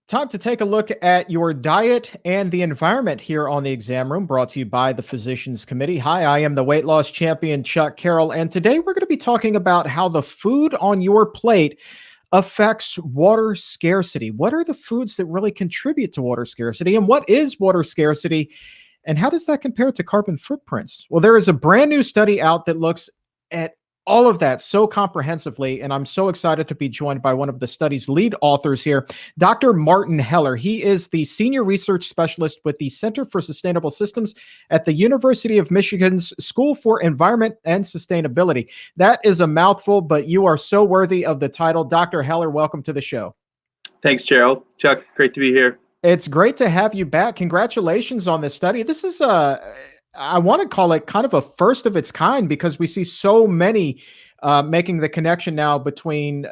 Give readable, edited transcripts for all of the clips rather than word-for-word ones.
Time to take a look at your diet and the environment here on the exam room, brought to you by the Physicians Committee. Hi, I am the weight loss champion, Chuck Carroll, and today we're going to be talking about how the food on your plate affects water scarcity. What are the foods that really contribute to water scarcity, and what is water scarcity, and how does that compare to carbon footprints? Well, there is a brand new study out that looks at all of that so comprehensively, and I'm so excited to be joined by one of the study's lead authors here, Dr. Martin Heller. He is the senior research specialist with the Center for Sustainable Systems at the University of Michigan's School for Environment and Sustainability. That is a mouthful, but you are so worthy of the title. Dr. Heller, welcome to the show. Thanks, Gerald. Chuck, great to be here. It's great to have you back. Congratulations on this study. This is I want to call it kind of a first of its kind, because we see so many making the connection now between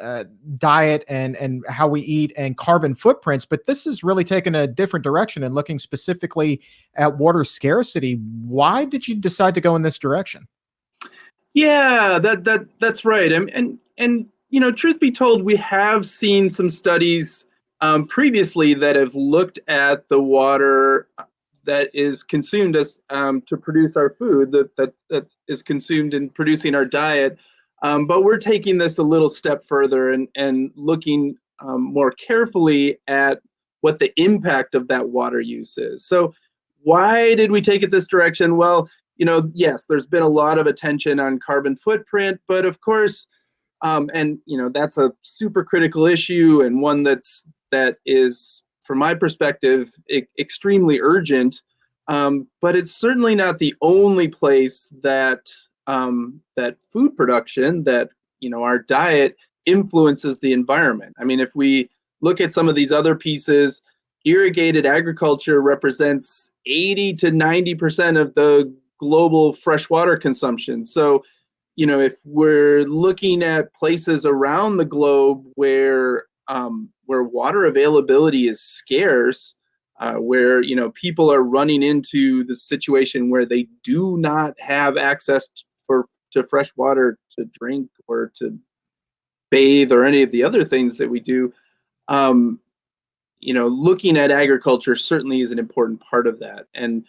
diet and how we eat and carbon footprints. But this is really taking a different direction and looking specifically at water scarcity. Why did you decide to go in this direction? Yeah, that's right. And you know, truth be told, we have seen some studies previously that have looked at the water that is consumed as to produce our food, that is consumed in producing our diet. But we're taking this a little step further and looking more carefully at what the impact of that water use is. So why did we take it this direction? Well, you know, yes, there's been a lot of attention on carbon footprint, but of course, and you know, that's a super critical issue, and one that is, from my perspective, extremely urgent. But it's certainly not the only place that that food production, that, you know, our diet influences the environment. I mean, if we look at some of these other pieces, irrigated agriculture represents 80 to 90% of the global freshwater consumption. So, you know, if we're looking at places around the globe where water availability is scarce, where, you know, people are running into the situation where they do not have access to fresh water to drink or to bathe or any of the other things that we do, you know, looking at agriculture certainly is an important part of that. And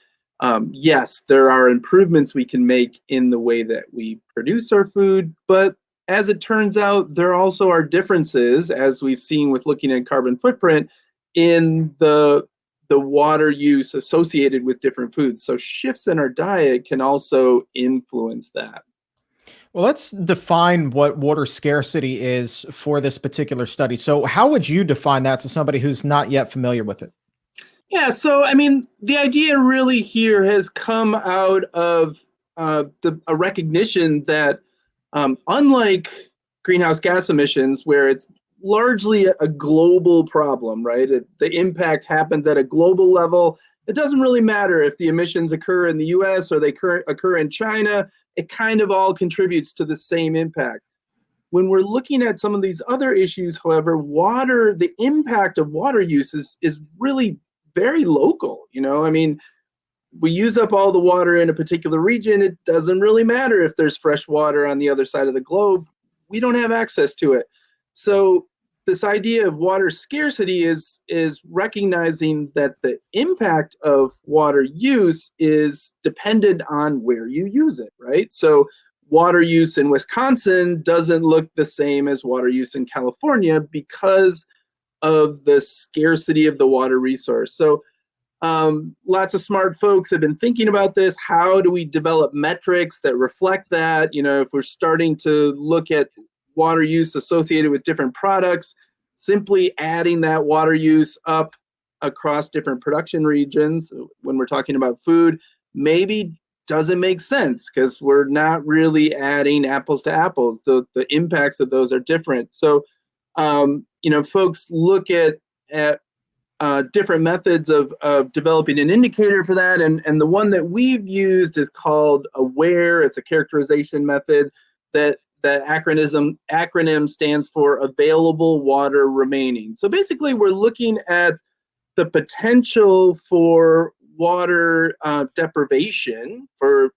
yes, there are improvements we can make in the way that we produce our food, but as it turns out, there also are differences, as we've seen with looking at carbon footprint, in the water use associated with different foods. So shifts in our diet can also influence that. Well, let's define what water scarcity is for this particular study. So, how would you define that to somebody who's not yet familiar with it? Yeah, so I mean, the idea really here has come out of a recognition that unlike greenhouse gas emissions, where it's largely a global problem, right? The impact happens at a global level. It doesn't really matter if the emissions occur in the US or they occur in China. It kind of all contributes to the same impact. When we're looking at some of these other issues, however, the impact of water use is really very local. You know, I mean, we use up all the water in a particular region. It doesn't really matter if there's fresh water on the other side of the globe. We don't have access to it. So this idea of water scarcity is recognizing that the impact of water use is dependent on where you use it, right? So water use in Wisconsin doesn't look the same as water use in California because of the scarcity of the water resource. So lots of smart folks have been thinking about this. How do we develop metrics that reflect that? You know, if we're starting to look at water use associated with different products, simply adding that water use up across different production regions when we're talking about food maybe doesn't make sense, because we're not really adding apples to apples. The impacts of those are different. So, you know, folks look at different methods of developing an indicator for that, and the one that we've used is called AWARE. It's a characterization method that acronym stands for Available Water Remaining. So basically, we're looking at the potential for water deprivation, for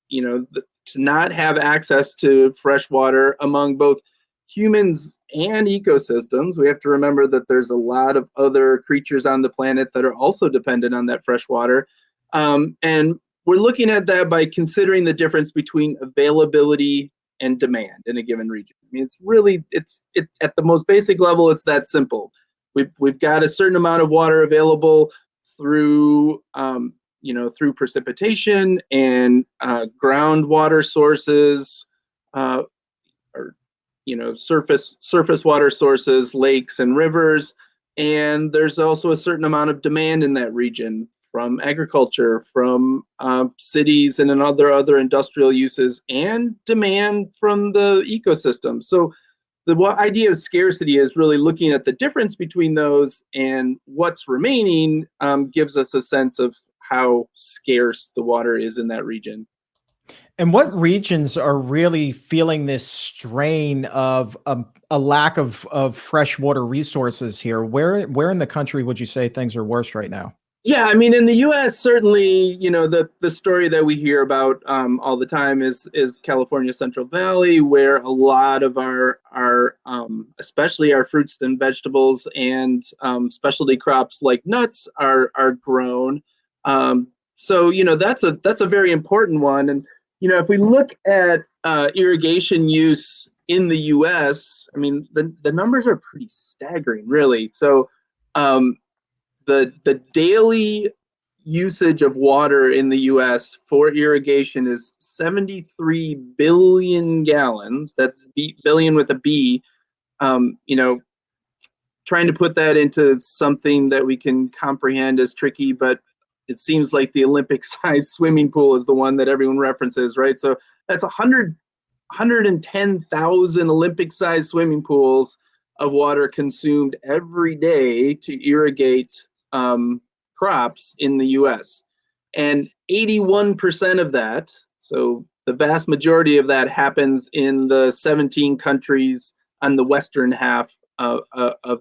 you know, to not have access to fresh water among both humans and ecosystems. We have to remember that there's a lot of other creatures on the planet that are also dependent on that fresh water. And we're looking at that by considering the difference between availability and demand in a given region. I mean, it's really, at the most basic level, it's that simple. We've got a certain amount of water available through, through precipitation and groundwater sources, surface water sources, lakes and rivers. And there's also a certain amount of demand in that region from agriculture, from cities and other industrial uses, and demand from the ecosystem. So the idea of scarcity is really looking at the difference between those, and what's remaining gives us a sense of how scarce the water is in that region. And what regions are really feeling this strain of a lack of freshwater resources here? Where in the country would you say things are worst right now? Yeah, I mean, in the U.S., certainly, the story that we hear about all the time is California Central Valley, where a lot of our especially our fruits and vegetables and specialty crops like nuts are grown. So that's a very important one. And if we look at irrigation use in the U.S., I mean, the numbers are pretty staggering, really. So the daily usage of water in the U.S. for irrigation is 73 billion gallons. That's billion with a B. Trying to put that into something that we can comprehend is tricky, but it seems like the Olympic-sized swimming pool is the one that everyone references, right? So that's 110,000 Olympic-sized swimming pools of water consumed every day to irrigate crops in the U.S. And 81% of that, so the vast majority of that, happens in the 17 countries on the western half of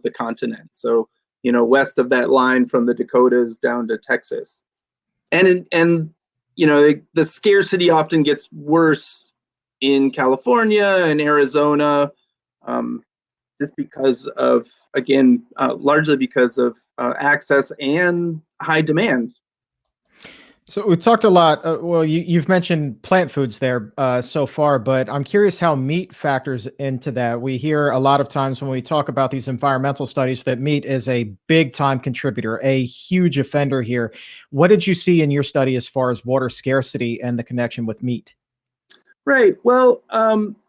the continent. So, west of that line from the Dakotas down to Texas. And the scarcity often gets worse in California and Arizona, just because of, again, largely because of access and high demands. So we've talked a lot. You've mentioned plant foods there so far, but I'm curious how meat factors into that. We hear a lot of times when we talk about these environmental studies that meat is a big time contributor, a huge offender here. What did you see in your study as far as water scarcity and the connection with meat? Right. Well,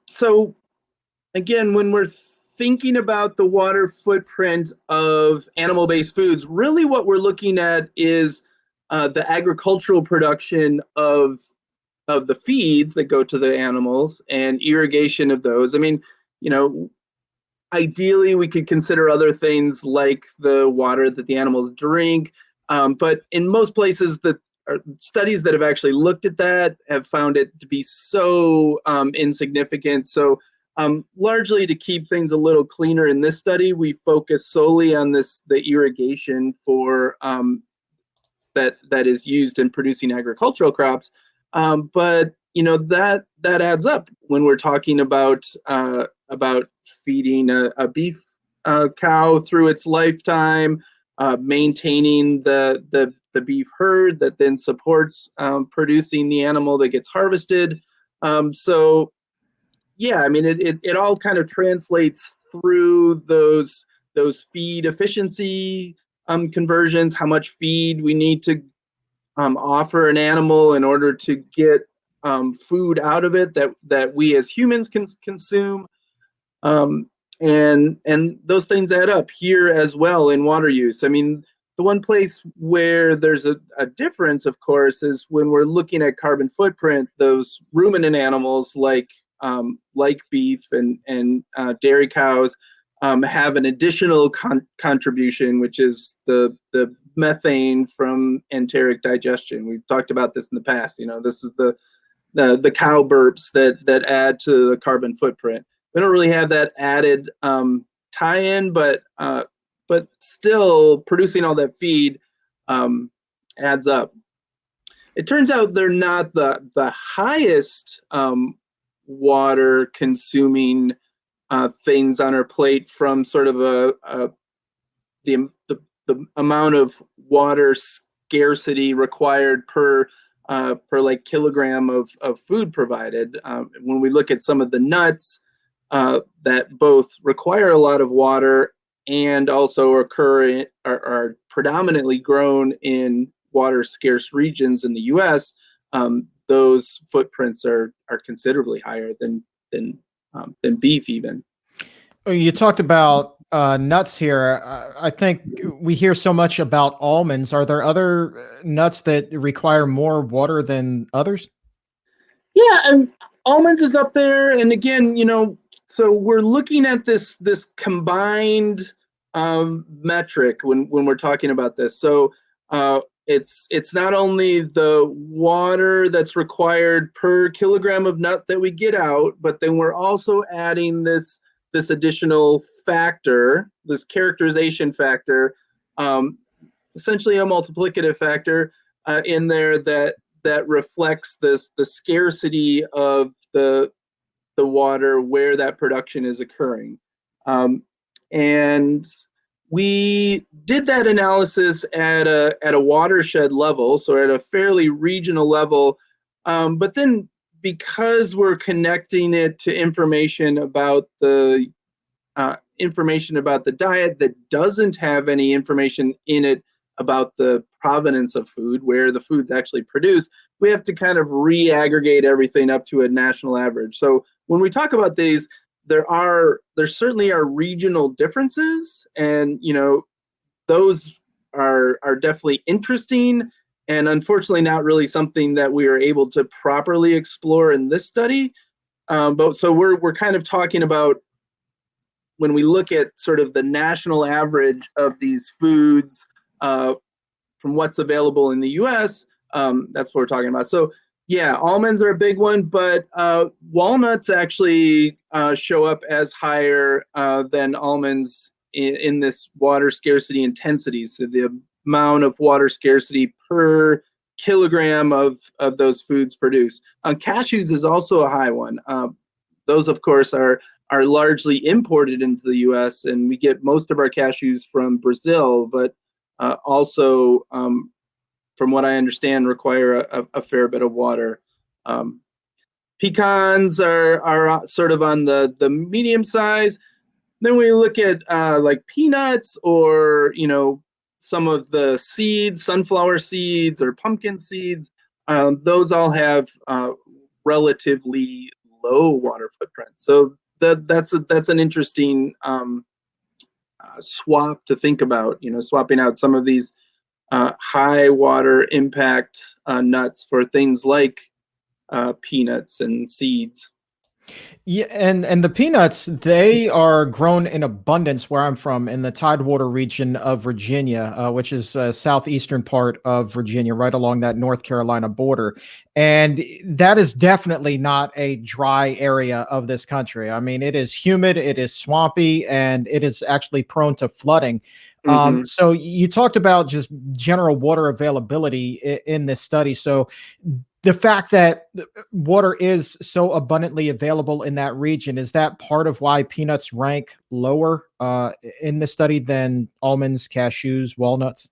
so again, when we're thinking about the water footprint of animal-based foods, really what we're looking at is the agricultural production of the feeds that go to the animals and irrigation of those. I mean, ideally we could consider other things like the water that the animals drink, but in most places studies that have actually looked at that have found it to be so insignificant. So largely to keep things a little cleaner in this study, we focus solely on the irrigation for that is used in producing agricultural crops. But that adds up when we're talking about feeding a beef cow through its lifetime, maintaining the beef herd that then supports producing the animal that gets harvested. So yeah, I mean, it all kind of translates through those feed efficiency conversions, how much feed we need to offer an animal in order to get food out of it that we as humans can consume, and those things add up here as well in water use. I mean, the one place where there's a difference, of course, is when we're looking at carbon footprint. Those ruminant animals like beef and dairy cows have an additional contribution, which is the methane from enteric digestion. We've talked about this in the past. This is the cow burps that add to the carbon footprint. We don't really have that added tie-in, but still producing all that feed adds up. It turns out they're not the highest water consuming things on our plate from sort of the, the amount of water scarcity required per like kilogram of food provided. When we look at some of the nuts that both require a lot of water and also are predominantly grown in water scarce regions in the U.S., those footprints are considerably higher than beef even. You talked about nuts here. I think we hear so much about almonds. Are there other nuts that require more water than others? Yeah, and almonds is up there. And again, so we're looking at this combined metric when we're talking about this. So it's not only the water that's required per kilogram of nut that we get out, but then we're also adding this additional factor, this characterization factor, essentially a multiplicative factor in there that reflects the scarcity of the water where that production is occurring. And we did that analysis at a watershed level, so at a fairly regional level. But then because we're connecting it to information about the diet that doesn't have any information in it about the provenance of food, where the food's actually produced, we have to kind of re-aggregate everything up to a national average. So when we talk about these, there certainly are regional differences, and those are definitely interesting, and unfortunately not really something that we are able to properly explore in this study. But so we're kind of talking about, when we look at sort of the national average of these foods from what's available in the U.S., that's what we're talking about. So yeah, almonds are a big one, but walnuts actually show up as higher than almonds in this water scarcity intensity. So the amount of water scarcity per kilogram of those foods produced. Cashews is also a high one. Those, of course, are largely imported into the U.S., and we get most of our cashews from Brazil, but also, from what I understand, require a fair bit of water. Pecans are sort of on the medium size. Then we look at like peanuts, or some of the seeds, sunflower seeds or pumpkin seeds. Those all have relatively low water footprint. So that's an interesting swap to think about. Swapping out some of these high water impact nuts for things like peanuts and seeds. Yeah, and the peanuts, they are grown in abundance where I'm from, in the Tidewater region of Virginia, which is southeastern part of Virginia, right along that North Carolina border. And that is definitely not a dry area of this country. I mean, it is humid, it is swampy, and it is actually prone to flooding. Mm-hmm. So you talked about just general water availability in this study. So the fact that water is so abundantly available in that region, is that part of why peanuts rank lower in the study than almonds, cashews, walnuts?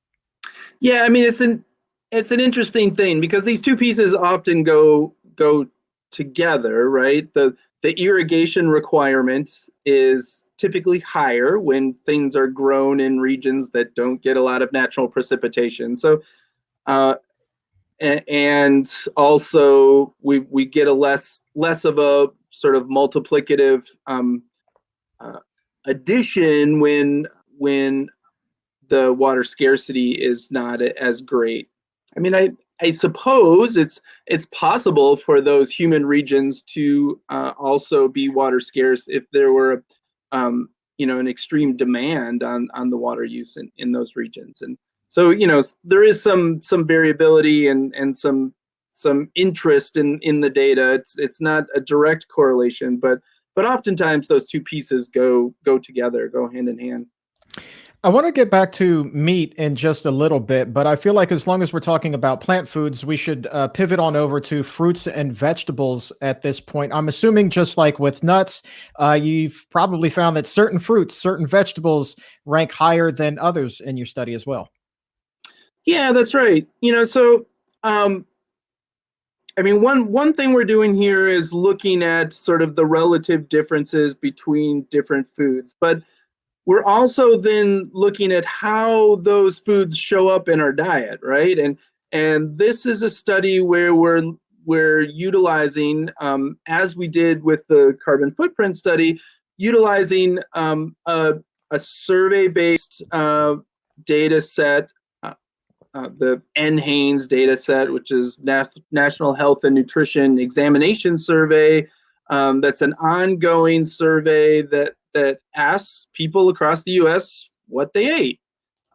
Yeah, I mean, it's an interesting thing, because these two pieces often go together, right? The irrigation requirement is typically higher when things are grown in regions that don't get a lot of natural precipitation. So and also we get a less of a sort of multiplicative addition when the water scarcity is not as great. I mean, I suppose it's possible for those human regions to also be water scarce if there were an extreme demand on the water use in those regions. And so there is some variability and some interest in the data. It's not a direct correlation, but oftentimes those two pieces go together, go hand in hand. I want to get back to meat in just a little bit, but I feel like as long as we're talking about plant foods, we should pivot on over to fruits and vegetables at this point. I'm assuming, just like with nuts, you've probably found that certain fruits, certain vegetables rank higher than others in your study as well. Yeah, that's right. Um, I mean, one thing we're doing here is looking at sort of the relative differences between different foods, but we're also then looking at how those foods show up in our diet, right? And this is a study where we're utilizing, as we did with the carbon footprint study, utilizing a survey-based data set, the NHANES data set, which is National Health and Nutrition Examination Survey. That's an ongoing survey that asks people across the U.S. what they ate,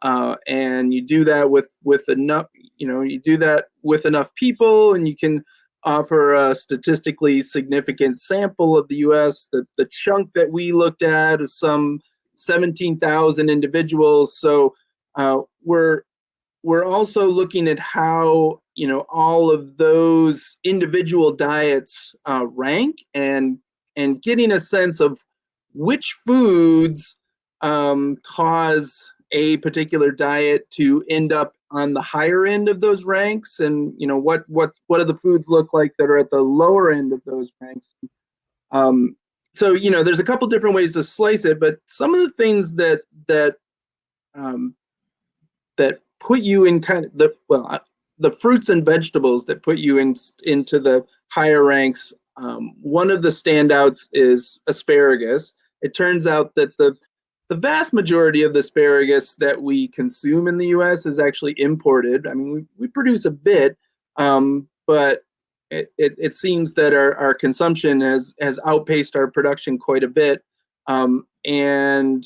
and you do that with enough. You do that with enough people, and you can offer a statistically significant sample of the U.S. The chunk that we looked at is some 17,000 individuals. So we're also looking at how all of those individual diets rank, and getting a sense of which foods cause a particular diet to end up on the higher end of those ranks, and what do the foods look like that are at the lower end of those ranks. So there's a couple different ways to slice it, but some of the things um, that put you in kind of the fruits and vegetables that put you into the higher ranks. One of the standouts is asparagus. It turns out that the vast majority of the asparagus that we consume in the U.S. is actually imported. I mean, we produce a bit, but it seems that our consumption has outpaced our production quite a bit, and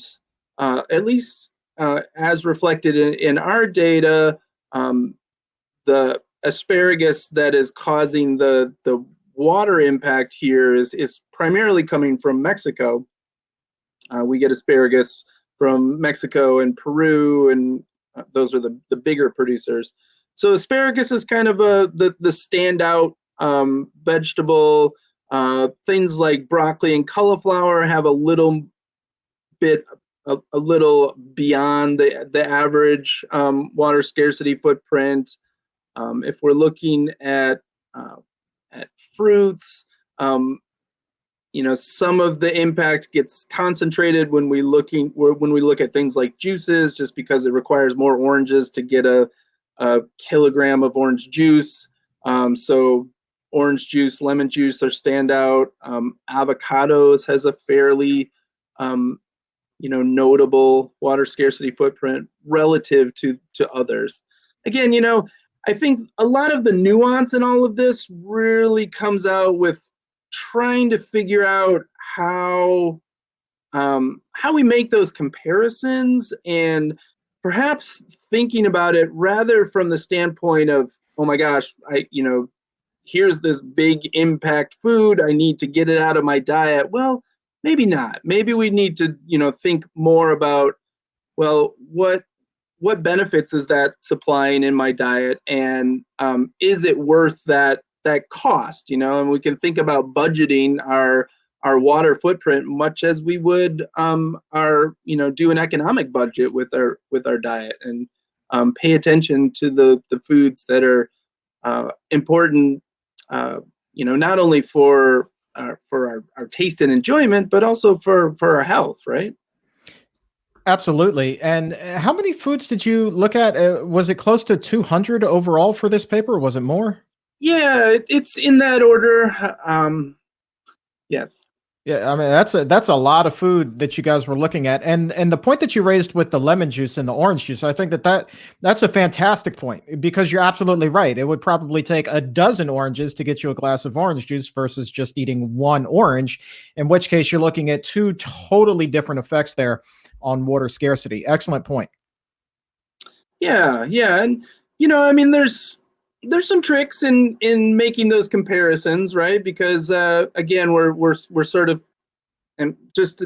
at least as reflected in our data, the asparagus that is causing the water impact here is primarily coming from Mexico. We get asparagus from Mexico and Peru, and those are the bigger producers. So asparagus is kind of the standout vegetable. Things like broccoli and cauliflower have a little bit a little beyond the average water scarcity footprint. If we're looking at fruits, some of the impact gets concentrated when we look at things like juices, just because it requires more oranges to get a kilogram of orange juice. So orange juice, lemon juice are standout. Avocados has a fairly notable water scarcity footprint relative to others. Again, I think a lot of the nuance in all of this really comes out with trying to figure out how we make those comparisons, and perhaps thinking about it rather from the standpoint of, oh my gosh, here's this big impact food, I need to get it out of my diet. Well, maybe not. Maybe we need to, think more about, well, what benefits is that supplying in my diet, and is it worth that cost? And we can think about budgeting our water footprint much as we would do an economic budget with our diet, and pay attention to the foods that are important, not only for our taste and enjoyment, but also for our health, right? Absolutely. And how many foods did you look at? Was it close to 200 overall for this paper? Or was it more? Yeah, it's in that order. Yes. Yeah, I mean that's a lot of food that you guys were looking at, and the point that you raised with the lemon juice and the orange juice, I think that's a fantastic point, because you're absolutely right. It would probably take a dozen oranges to get you a glass of orange juice versus just eating one orange, in which case you're looking at two totally different effects there on water scarcity. Excellent point. Yeah, and I mean, there's some tricks in making those comparisons, right? Because again, we're sort of, and just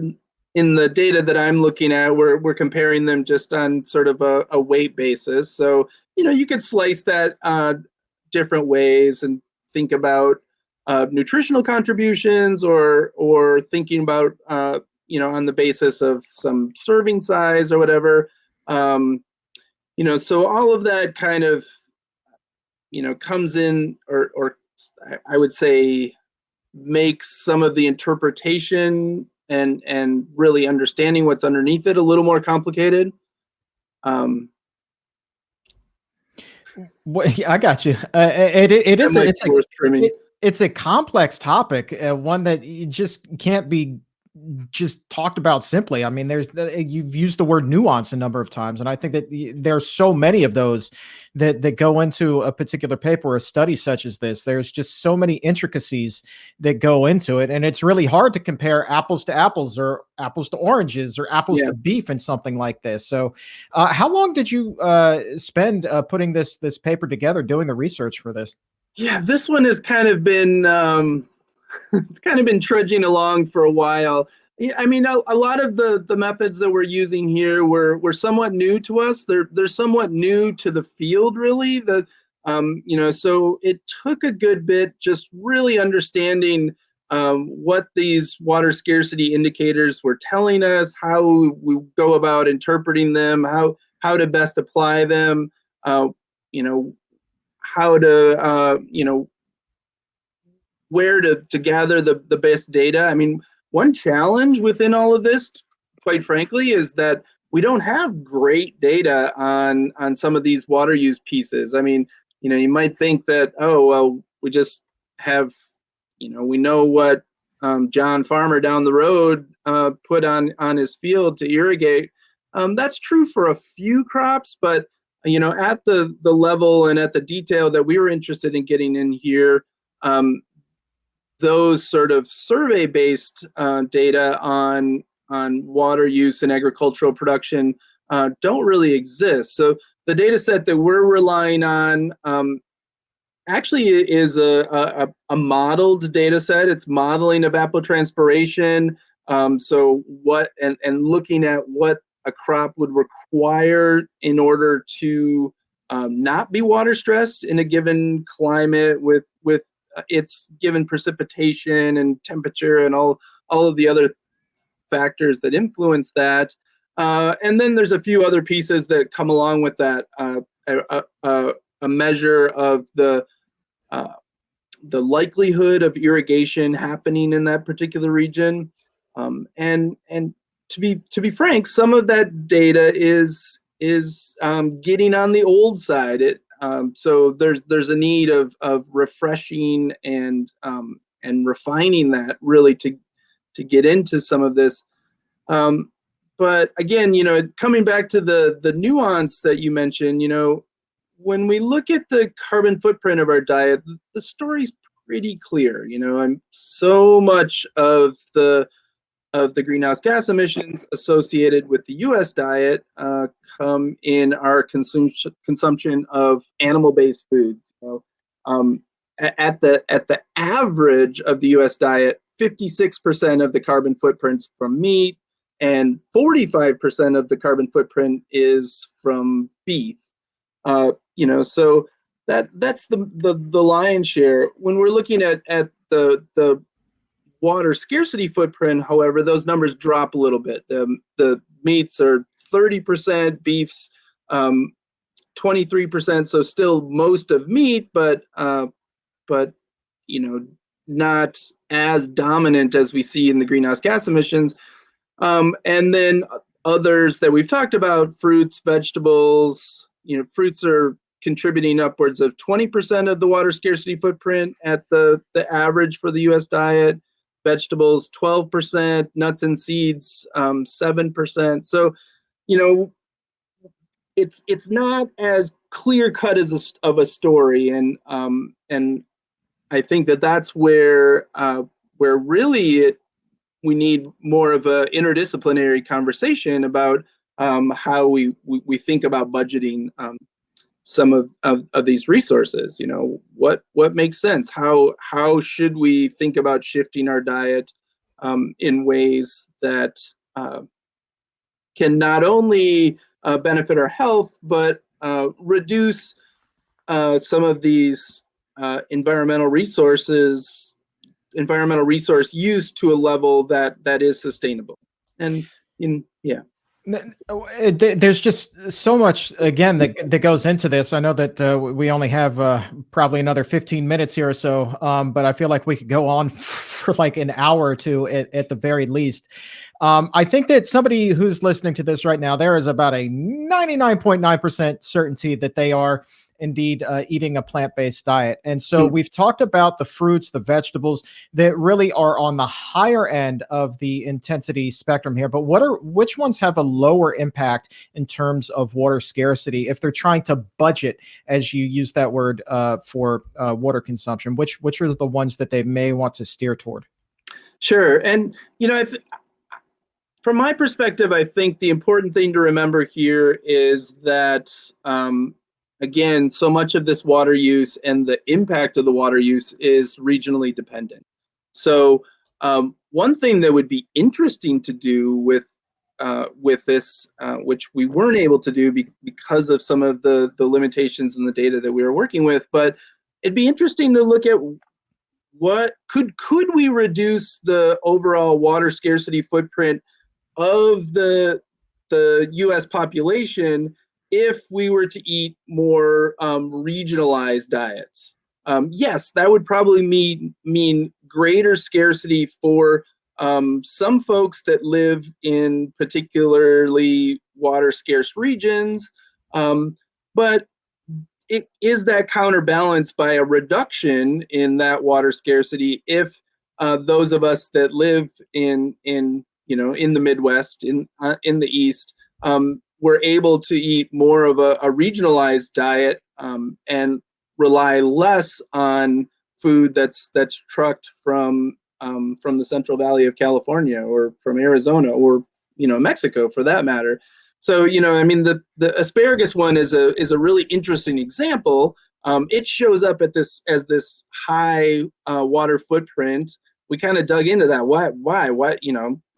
in the data that I'm looking at, we're comparing them just on sort of a weight basis. So, you could slice that different ways and think about nutritional contributions, or thinking about on the basis of some serving size or whatever. So all of that kind of comes in, or I would say makes some of the interpretation and really understanding what's underneath it a little more complicated. Well, I got you. It is it's a complex topic, one that you just can't be just talked about simply. I mean, you've used the word nuance a number of times, and I think that there's so many of those that go into a particular paper or a study such as this. There's just so many intricacies that go into it, and it's really hard to compare apples to apples, or apples to oranges, or apples Yeah. to beef in something like this. So, how long did you spend putting this paper together, doing the research for this? Yeah, this one has kind of been it's kind of been trudging along for a while. I mean, a lot of the methods that we're using here were somewhat new to us. They're somewhat new to the field, really. So it took a good bit just really understanding what these water scarcity indicators were telling us, how we go about interpreting them, how to best apply them, you know, how to where to gather the best data. I mean, one challenge within all of this, quite frankly, is that we don't have great data on some of these water use pieces. I mean, you might think that, oh, well, we just have, we know what John Farmer down the road put on his field to irrigate. That's true for a few crops, but at the level and at the detail that we were interested in getting in here, those sort of survey-based data on water use and agricultural production don't really exist. So the data set that we're relying on actually is a modeled data set. It's modeling evapotranspiration. So what and looking at what a crop would require in order to not be water stressed in a given climate with its given precipitation and temperature and all of the other factors that influence that. And then there's a few other pieces that come along with that. A measure of the likelihood of irrigation happening in that particular region. And to be frank, some of that data is getting on the old side. So there's a need of refreshing and refining that, really, to get into some of this. But again, coming back to the nuance that you mentioned, when we look at the carbon footprint of our diet, the story's pretty clear. So much of the greenhouse gas emissions associated with the U.S. diet come in our consumption of animal-based foods. At the average of the U.S. diet, 56% of the carbon footprint's from meat, and 45% of the carbon footprint is from beef. So that's the lion's share. When we're looking at the water scarcity footprint, however, those numbers drop a little bit. The meats are 30%, beef's 23%, so still most of meat, but not as dominant as we see in the greenhouse gas emissions. And then others that we've talked about, fruits, vegetables. Fruits are contributing upwards of 20% of the water scarcity footprint at the average for the U.S. diet. Vegetables 12%, nuts and seeds 7%. So, it's not as clear cut of a story, and I think that's where really we need more of a interdisciplinary conversation about how we think about budgeting some of these resources. What makes sense? How should we think about shifting our diet in ways that can not only benefit our health, but reduce some of these environmental resource use to a level that is sustainable. And yeah. There's just so much again that goes into this. I know that we only have probably another 15 minutes here or so, but I feel like we could go on for like an hour or two at the very least. I think that somebody who's listening to this right now, there is about a 99.9% certainty that they are indeed eating a plant-based diet. And so we've talked about the fruits, the vegetables that really are on the higher end of the intensity spectrum here. But which ones have a lower impact in terms of water scarcity if they're trying to budget, as you use that word, for water consumption? Which are the ones that they may want to steer toward? Sure. And from my perspective, I think the important thing to remember here is that, again, so much of this water use and the impact of the water use is regionally dependent. So one thing that would be interesting to do with this, which we weren't able to do because of some of the limitations in the data that we were working with, but it'd be interesting to look at what could we reduce the overall water scarcity footprint of the U.S. population if we were to eat more regionalized diets. Yes, that would probably mean greater scarcity for some folks that live in particularly water scarce regions, but it is that counterbalanced by a reduction in that water scarcity if those of us that live in the Midwest, in the East, we're able to eat more of a regionalized diet and rely less on food that's trucked from the Central Valley of California or from Arizona or Mexico for that matter. So the asparagus one is a really interesting example. It shows up as this high water footprint. We kind of dug into that. Why?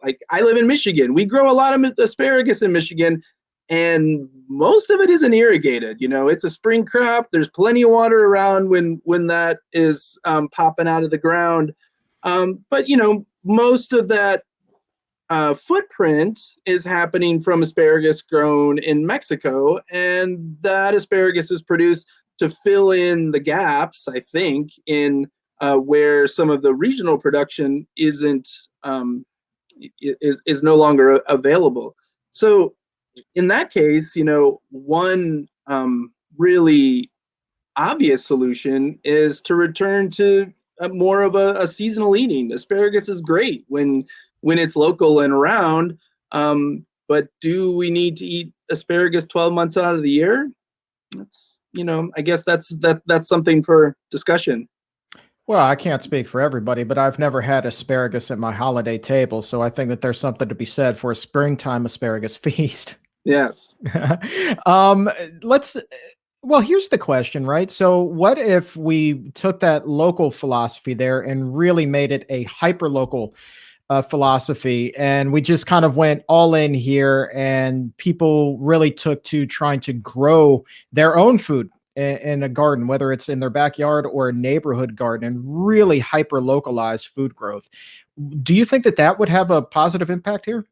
Like I live in Michigan. We grow a lot of asparagus in Michigan, and most of it isn't irrigated. It's a spring crop. There's plenty of water around when that is popping out of the ground. But most of that footprint is happening from asparagus grown in Mexico, and that asparagus is produced to fill in the gaps, I think, in where some of the regional production is no longer available. So in that case, one really obvious solution is to return to more of a seasonal eating. Asparagus is great when it's local and around, but do we need to eat asparagus 12 months out of the year? That's I guess that's something for discussion. Well, I can't speak for everybody, but I've never had asparagus at my holiday table, so I think that there's something to be said for a springtime asparagus feast. Yes. Let's Well, here's the question, right? So, what if we took that local philosophy there and really made it a hyper local philosophy, and we just kind of went all in here, and people really took to trying to grow their own food in a garden, whether it's in their backyard or a neighborhood garden, and really hyper localized food growth? Do you think that that would have a positive impact here?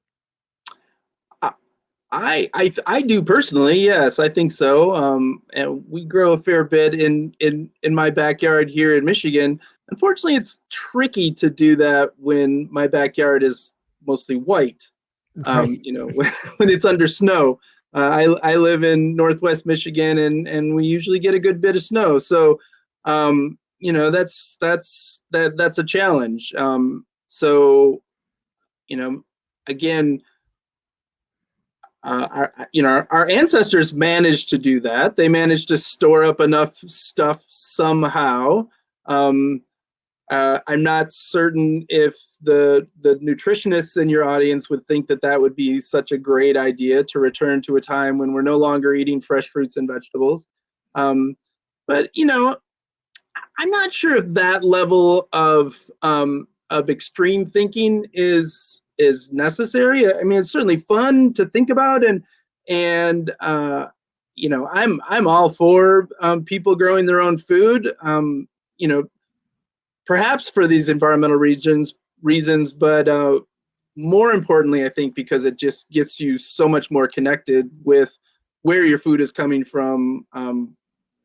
I do personally, yes, I think so. And we grow a fair bit in my backyard here in Michigan. Unfortunately, it's tricky to do that when my backyard is mostly white. Right. When it's under snow. I live in Northwest Michigan, and we usually get a good bit of snow. So, that's a challenge. So, again, our ancestors managed to do that. They managed to store up enough stuff somehow. I'm not certain if the nutritionists in your audience would think that would be such a great idea to return to a time when we're no longer eating fresh fruits and vegetables. But I'm not sure if that level of extreme thinking is is necessary. I mean, it's certainly fun to think about, and I'm all for people growing their own food. Perhaps for these environmental reasons, but more importantly, I think because it just gets you so much more connected with where your food is coming from,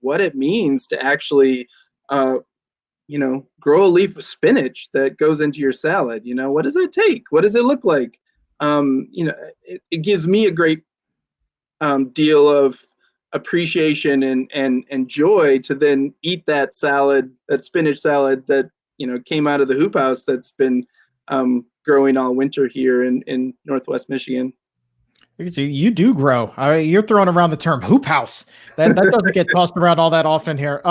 what it means to actually, grow a leaf of spinach that goes into your salad. What does that take? What does it look like? It gives me a great deal of appreciation and joy to then eat that salad, that spinach salad that came out of the hoop house that's been growing all winter here in Northwest Michigan. You do grow. You're throwing around the term hoop house. That doesn't get tossed around all that often here.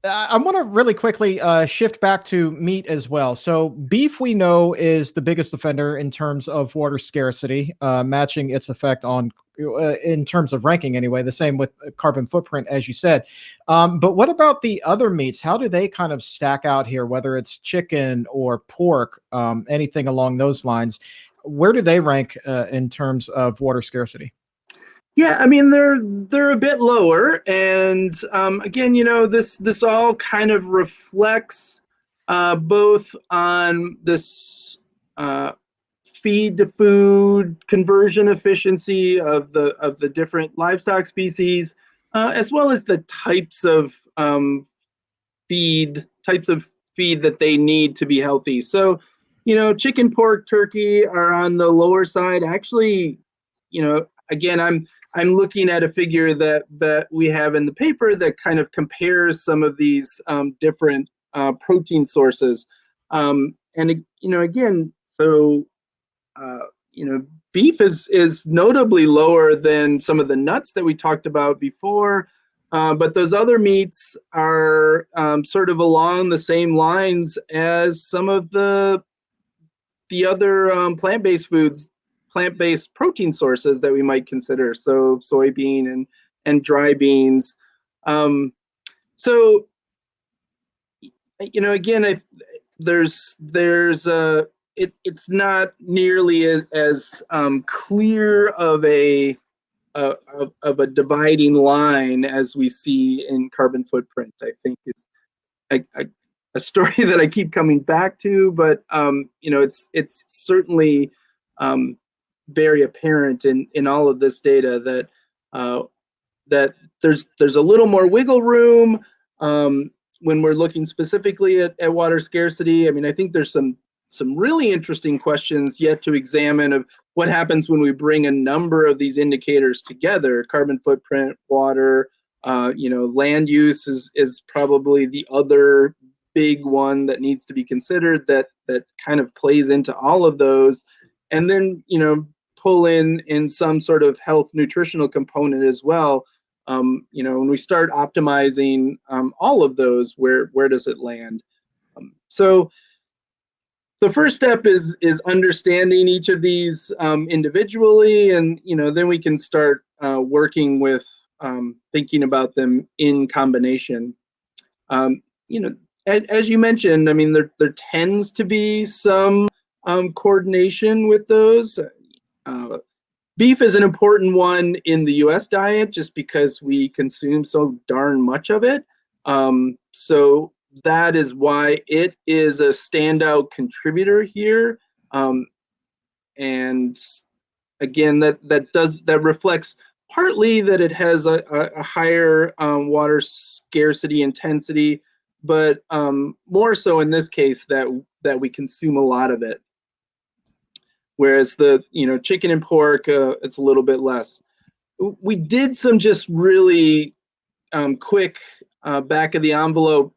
I want to really quickly shift back to meat as well. So beef, we know, is the biggest offender in terms of water scarcity, matching its effect on, in terms of ranking anyway, the same with carbon footprint, as you said. But what about the other meats? How do they kind of stack out here, whether it's chicken or pork, anything along those lines? Where do they rank in terms of water scarcity? Yeah, I mean they're a bit lower, and again, this all kind of reflects both on this feed to food conversion efficiency of the different livestock species, as well as the types of feed that they need to be healthy. So, chicken, pork, turkey are on the lower side. Actually, again, I'm looking at a figure that we have in the paper that kind of compares some of these different protein sources. And again, so beef is notably lower than some of the nuts that we talked about before. But those other meats are sort of along the same lines as some of the other plant-based protein sources that we might consider. So soybean and dry beans. So again, it's not nearly as clear of a dividing line as we see in carbon footprint. I think it's a story that I keep coming back to, but it's certainly very apparent in all of this data that there's a little more wiggle room when we're looking specifically at water scarcity. I mean, I think there's some really interesting questions yet to examine of what happens when we bring a number of these indicators together: carbon footprint, water, land use is probably the other big one that needs to be considered that kind of plays into all of those. And then, pull in some sort of health nutritional component as well. When we start optimizing all of those, where does it land? So the first step is understanding each of these individually, and then we can start working with thinking about them in combination. As you mentioned, I mean, there tends to be some coordination with those. Beef is an important one in the U.S. diet just because we consume so darn much of it. So that is why it is a standout contributor here. And again, that reflects partly that it has a higher water scarcity intensity, but more so in this case that we consume a lot of it. Whereas the chicken and pork, it's a little bit less. We did some just really quick back of the envelope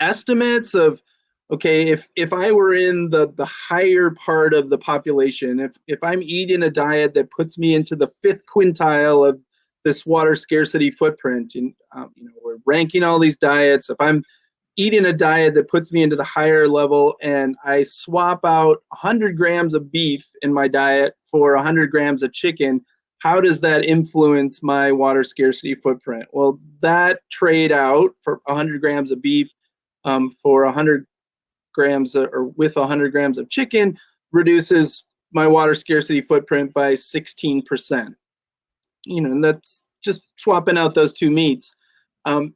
estimates of, okay, if I were in the higher part of the population, if I'm eating a diet that puts me into the 5th quintile of this water scarcity footprint, and we're ranking all these diets. If I'm eating a diet that puts me into the higher level and I swap out 100 grams of beef in my diet for 100 grams of chicken, how does that influence my water scarcity footprint? Well, that trade out for 100 grams of beef for 100 grams or with 100 grams of chicken reduces my water scarcity footprint by 16%. And that's just swapping out those two meats.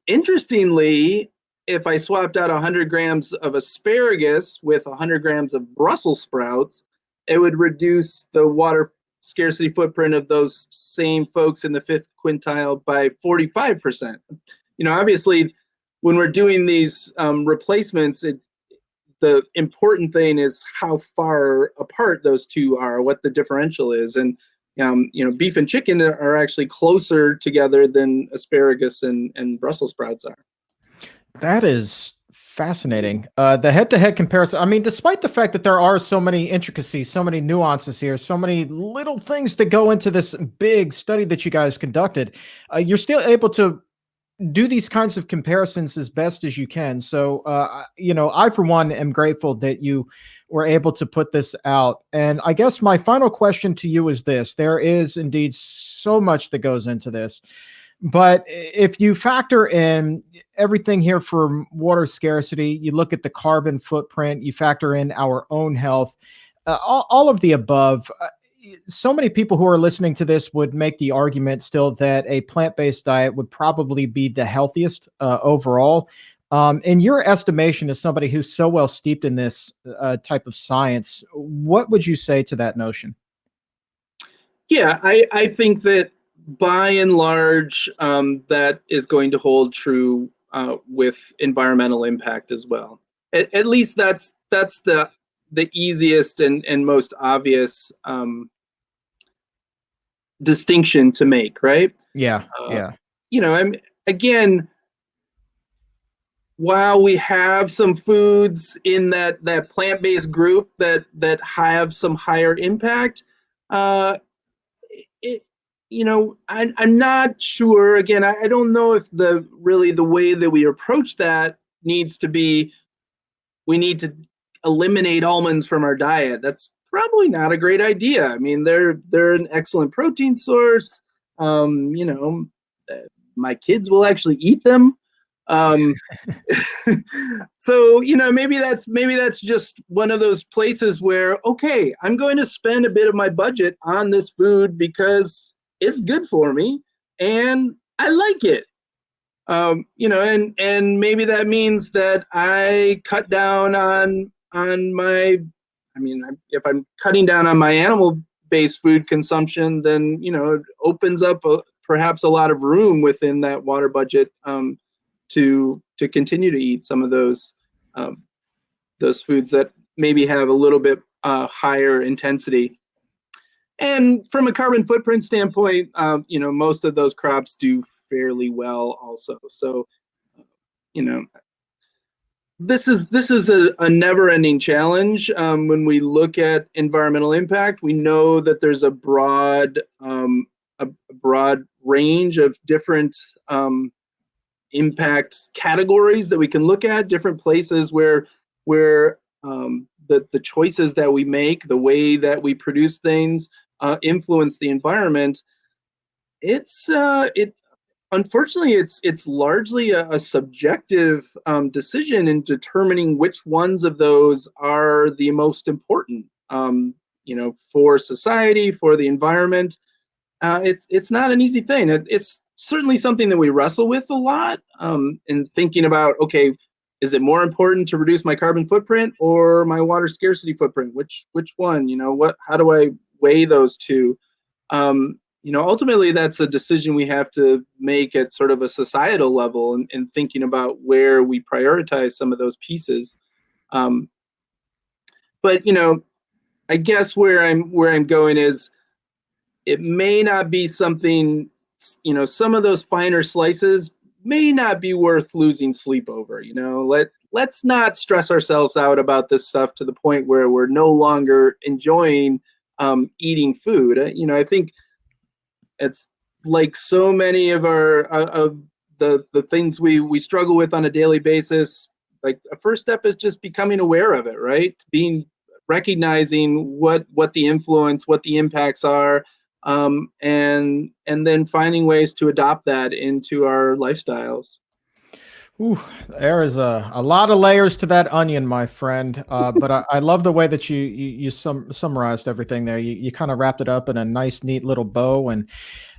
Interestingly, if I swapped out 100 grams of asparagus with 100 grams of Brussels sprouts, it would reduce the water scarcity footprint of those same folks in the fifth quintile by 45%. Obviously, when we're doing these replacements, the important thing is how far apart those two are, what the differential is. And beef and chicken are actually closer together than asparagus and Brussels sprouts are. That is fascinating. The head-to-head comparison. I mean, despite the fact that there are so many intricacies, so many nuances here, so many little things that go into this big study that you guys conducted, you're still able to do these kinds of comparisons as best as you can. So, I, for one, am grateful that you were able to put this out. And I guess my final question to you is this. There is indeed so much that goes into this. But if you factor in everything here for water scarcity, you look at the carbon footprint, you factor in our own health, all of the above, so many people who are listening to this would make the argument still that a plant-based diet would probably be the healthiest overall. In your estimation, as somebody who's so well steeped in this type of science, what would you say to that notion? Yeah, I think that by and large, that is going to hold true with environmental impact as well. At least that's the easiest and most obvious distinction to make, right? Yeah, yeah. Again, while we have some foods in that plant-based group that have some higher impact, I'm not sure. Again, I don't know if the way that we approach that needs to be, we need to eliminate almonds from our diet. That's probably not a great idea. I mean, they're an excellent protein source. My kids will actually eat them. So maybe that's just one of those places where, okay, I'm going to spend a bit of my budget on this food because it's good for me and I like it. And maybe that means that I cut down on my, if I'm cutting down on my animal-based food consumption, then it opens up perhaps a lot of room within that water budget to continue to eat some of those foods that maybe have a little bit higher intensity. And from a carbon footprint standpoint, most of those crops do fairly well also. So, this is a never-ending challenge. When we look at environmental impact, we know that there's a broad range of different impact categories that we can look at, different places where the choices that we make, the way that we produce things, influence the environment. Unfortunately, it's largely a subjective decision in determining which ones of those are the most important, for society, for the environment. It's not an easy thing. It's certainly something that we wrestle with a lot in thinking about, okay, is it more important to reduce my carbon footprint or my water scarcity footprint? Which one? How do I weigh those two? Ultimately, that's a decision we have to make at sort of a societal level and thinking about where we prioritize some of those pieces. But I guess where I'm going is, it may not be something, some of those finer slices may not be worth losing sleep over. Let's not stress ourselves out about this stuff to the point where we're no longer enjoying eating food. I think it's like so many of the things we struggle with on a daily basis. Like, a first step is just becoming aware of it, right? Recognizing what the influence, what the impacts are, and then finding ways to adopt that into our lifestyles. Ooh, there is a lot of layers to that onion, my friend. But I love the way that you summarized everything there. You kind of wrapped it up in a nice, neat little bow. And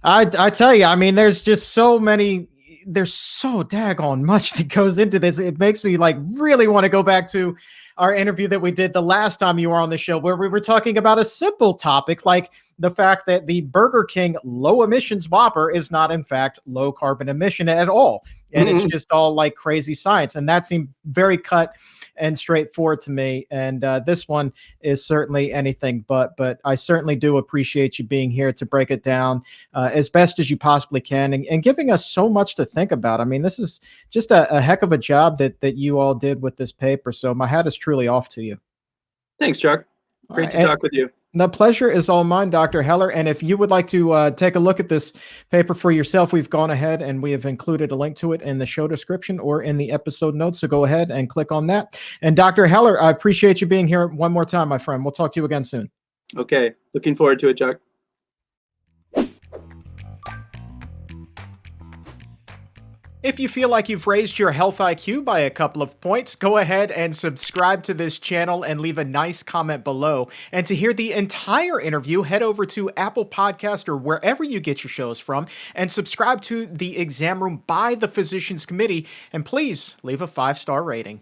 I tell you, I mean, there's just so many. There's so daggone much that goes into this. It makes me like really want to go back to our interview that we did the last time you were on the show, where we were talking about a simple topic like the fact that the Burger King low emissions Whopper is not, in fact, low carbon emission at all. And it's just all like crazy science. And that seemed very cut and straightforward to me. And this one is certainly anything but. But I certainly do appreciate you being here to break it down as best as you possibly can, and giving us so much to think about. I mean, this is just a heck of a job that you all did with this paper. So my hat is truly off to you. Thanks, Chuck. All Great right. to talk with you. The pleasure is all mine, Dr. Heller. And if you would like to take a look at this paper for yourself, we've gone ahead and we have included a link to it in the show description or in the episode notes. So go ahead and click on that. And Dr. Heller, I appreciate you being here one more time, my friend. We'll talk to you again soon. Okay. Looking forward to it, Chuck. If you feel like you've raised your health IQ by a couple of points, go ahead and subscribe to this channel and leave a nice comment below. And to hear the entire interview, head over to Apple Podcast or wherever you get your shows from and subscribe to The Exam Room by the Physicians Committee. And please leave a 5-star rating.